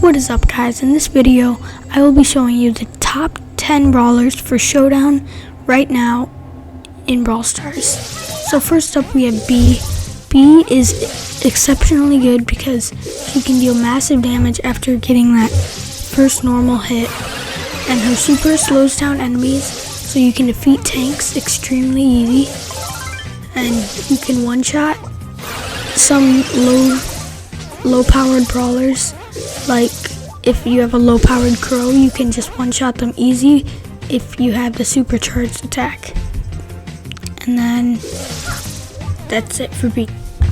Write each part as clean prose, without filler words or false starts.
What is up, guys? In this video I will be showing you the top 10 brawlers for Showdown right now in Brawl Stars. So first up we have B. B is exceptionally good because she can deal massive damage after getting that first normal hit, and her super slows down enemies so you can defeat tanks extremely easy, and you can one-shot some low powered brawlers. Like if you have a low powered crow, you can just one-shot them easy if you have the supercharged attack. And then that's it for B.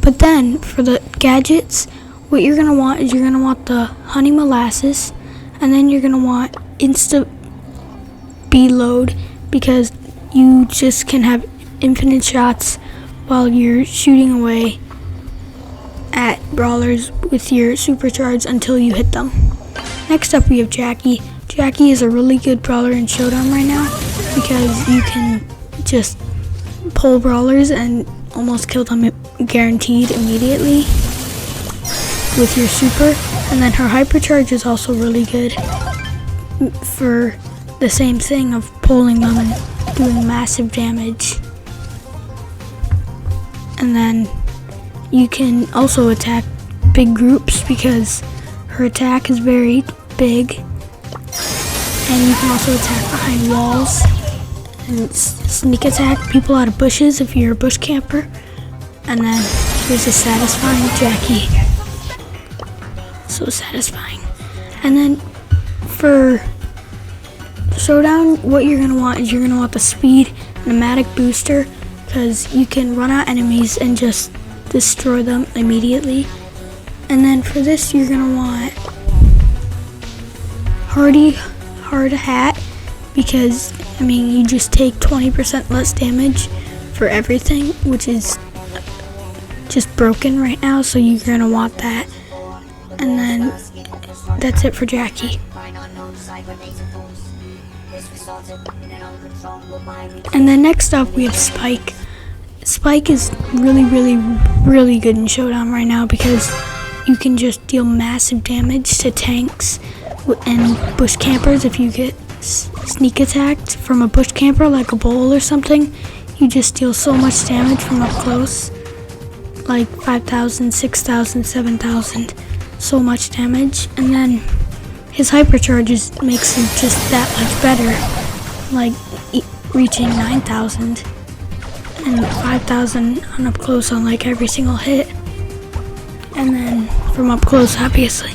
But then for the gadgets, what you're gonna want is you're gonna want the honey molasses, and then you're gonna want insta B load, because you just can have infinite shots while you're shooting away at brawlers with your supercharge until you hit them. Next up we have Jackie. Jackie is a really good brawler in Showdown right now because you can just pull brawlers and almost kill them guaranteed immediately with your super. And then her hypercharge is also really good for the same thing of pulling them and doing massive damage. And then you can also attack big groups because her attack is very big, and you can also attack behind walls and sneak attack people out of bushes if you're a bush camper. And then here's a satisfying Jackie, so satisfying. And then for Showdown, what you're gonna want is you're gonna want the speed pneumatic booster, because you can run out enemies and just destroy them immediately. And then for this you're gonna want hard hat, because you just take 20% less damage for everything, which is just broken right now, so you're gonna want that. And then that's it for Jackie. And then next up we have Spike. Spike is really good in Showdown right now because you can just deal massive damage to tanks and bush campers. If you get sneak attacked from a bush camper like a bull or something, you just deal so much damage from up close, like 5,000, 6,000, 7,000, so much damage. And then his hypercharges makes him just that much better, like reaching 9,000 and 5,000 on up close on like every single hit, and then from up close obviously.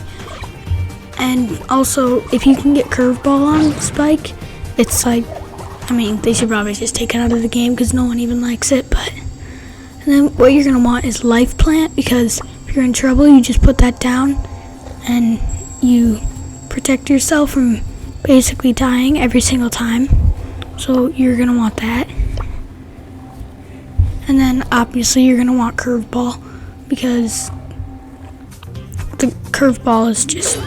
And also if you can get curveball on Spike, it's like, they should probably just take it out of the game because no one even likes it. But and then what you're gonna want is life plant, because if you're in trouble you just put that down and you protect yourself from basically dying every single time, so you're gonna want that. And then obviously you're gonna want curveball, because the curveball is just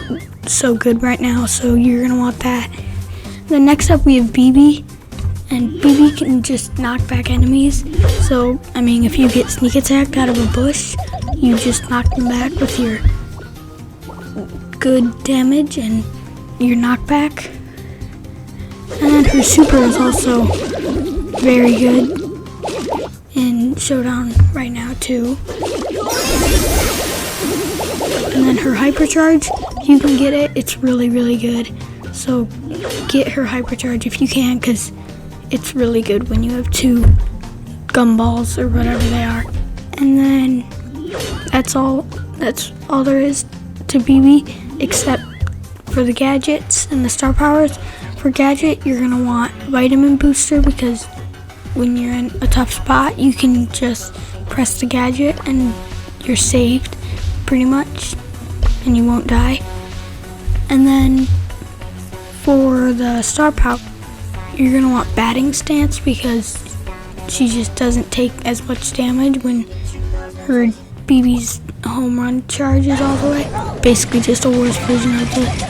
so good right now, so you're gonna want that. Then next up we have BB, and BB can just knock back enemies. So if you get sneak attacked out of a bush, you just knock them back with your good damage and your knockback. And then her super is also very good in Showdown right now too. And then her hypercharge, if you can get it, it's really good. So get her hypercharge if you can, because it's really good when you have 2 gumballs or whatever they are. And then that's all there is to BB, except for the gadgets and the star powers. For gadget, you're gonna want vitamin booster, because when you're in a tough spot you can just press the gadget and you're saved pretty much and you won't die. And then for the star power, you're gonna want batting stance, because she just doesn't take as much damage when her BB's home run charge is all the way. Basically just a worse version of the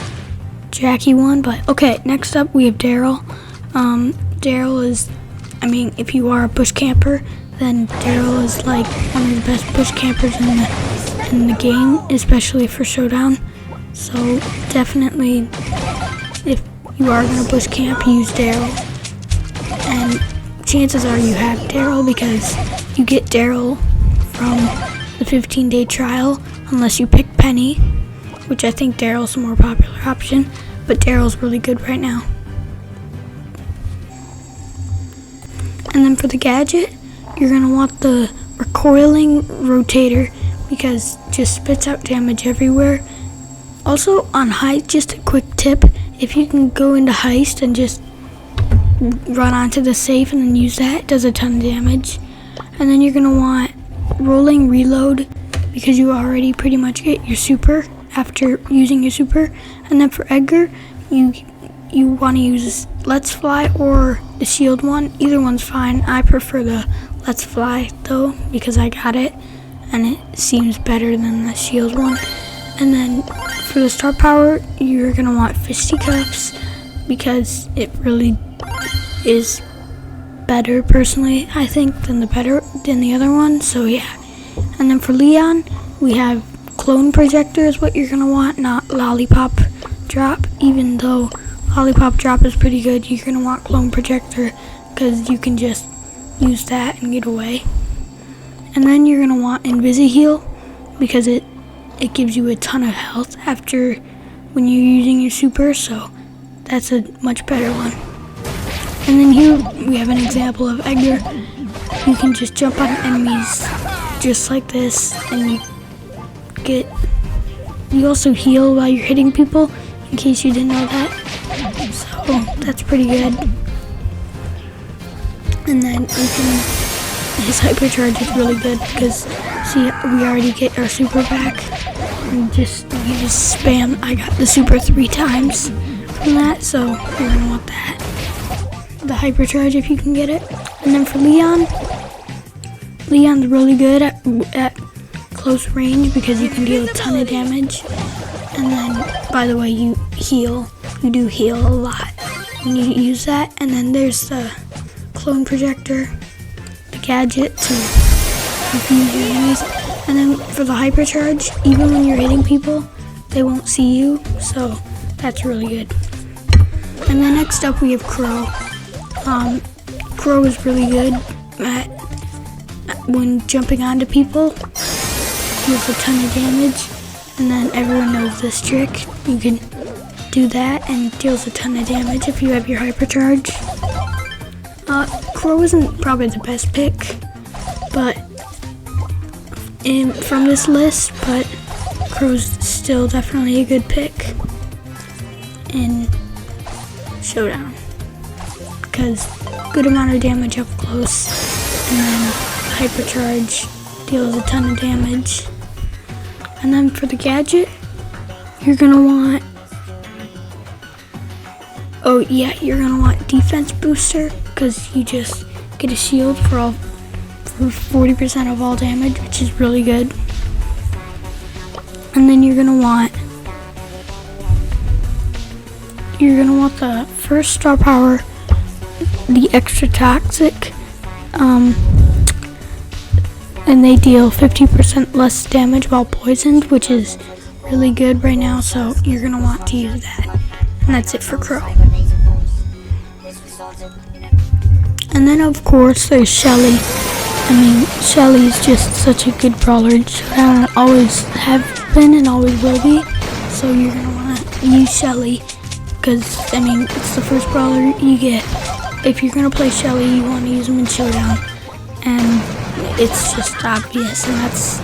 Jackie one. But okay, next up we have Daryl. Daryl is, if you are a bush camper, then Daryl is like one of the best bush campers in the game, especially for Showdown. So definitely, if you are gonna bush camp, use Daryl. And chances are you have Daryl because you get Daryl from the 15-day trial unless you pick Penny, which I think Daryl's a more popular option, but Daryl's really good right now. And then for the gadget, you're gonna want the recoiling rotator because it just spits out damage everywhere. Also on heist, just a quick tip, if you can go into heist and just run onto the safe and then use that, it does a ton of damage. And then you're gonna want rolling reload because you already pretty much get your super after using your super. And then for Edgar, you want to use Let's Fly or the shield one. Either one's fine. I prefer the Let's Fly though because I got it and it seems better than the shield one. And then for the star power, you're gonna want fisticuffs because it really is better personally, I think, than the other one. So yeah. And then for Leon, we have clone projector is what you're gonna want, not lollipop drop. Even though lollipop drop is pretty good, you're gonna want clone projector because you can just use that and get away. And then you're gonna want invisi heal because it gives you a ton of health after when you're using your super, so that's a much better one. And then here we have an example of Edgar. You can just jump on enemies just like this and you also heal while you're hitting people, in case you didn't know that. So that's pretty good. And then his hypercharge is really good because see, we already get our super back. And you just spam. I got the super 3 times from that, so you're gonna want that. The hypercharge if you can get it. And then for Leon's really good at close range because you can deal a ton of damage. And then, by the way, you do heal a lot when you use that. And then there's the clone projector, the gadget to confuse your enemies. And then for the hypercharge, even when you're hitting people, they won't see you, so that's really good. And then next up we have Crow. Crow is really good at when jumping onto people, deals a ton of damage. And then everyone knows this trick. You can do that and it deals a ton of damage if you have your hypercharge. Crow isn't probably the best pick, but from this list, but Crow's still definitely a good pick in Showdown because good amount of damage up close, and then hypercharge deals a ton of damage. And then for the gadget, you're gonna want defense booster because you just get a shield for 40% of all damage, which is really good. And then you're gonna want the first star power, the extra toxic, and they deal 50% less damage while poisoned, which is really good right now, so you're gonna want to use that. And that's it for Crow. And then of course there's Shelly. Shelly's just such a good brawler in Showdown, always have been and always will be. So you're gonna want to use Shelly because it's the first brawler you get. If you're gonna play Shelly, you want to use them in Showdown, and it's just obvious. And that's,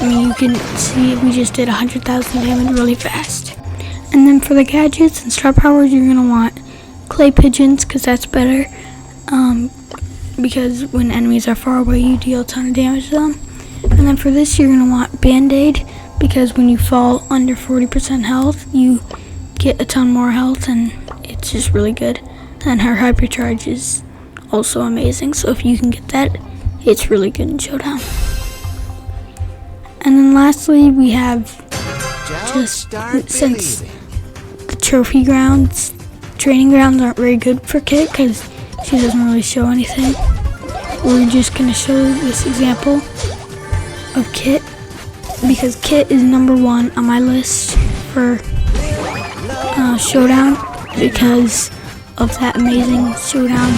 you can see we just did 100,000 damage really fast. And then for the gadgets and star powers, you're gonna want clay pigeons because that's better. Because when enemies are far away, you deal a ton of damage to them. And then for this, you're gonna want Band-Aid because when you fall under 40% health, you get a ton more health, and it's just really good. And her hypercharge is also amazing, so if you can get that, it's really good in Showdown. And then lastly, we have since the trophy grounds, training grounds aren't very good for Kit because she doesn't really show anything. We're just gonna show this example of Kit because Kit is #1 on my list for Showdown because of that amazing Showdown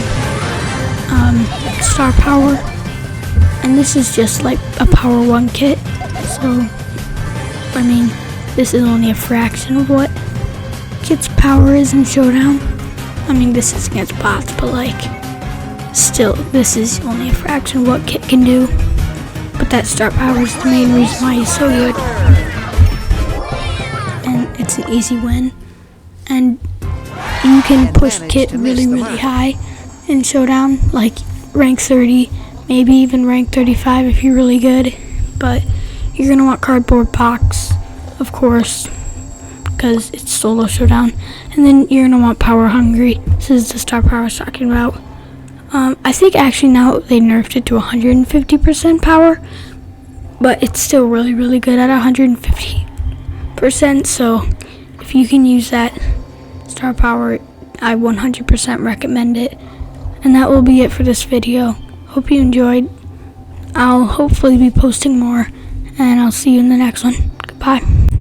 star power. And this is just like a power 1 kit, so I mean this is only a fraction of what Kit's power is in Showdown. I mean this is against bots, but like still this is only a fraction of what Kit can do. But that star power is the main reason why he's so good. And it's an easy win. And you can push Kit really high in Showdown, like rank 30, maybe even rank 35 if you're really good. But you're gonna want cardboard box, of course, because it's Solo Showdown. And then you're gonna want power hungry. This is the star power I was talking about. I think actually now they nerfed it to 150% power, but it's still really good at 150%. So if you can use that star power, I 100% recommend it. And that will be it for this video. Hope you enjoyed. I'll hopefully be posting more, and I'll see you in the next one. Goodbye.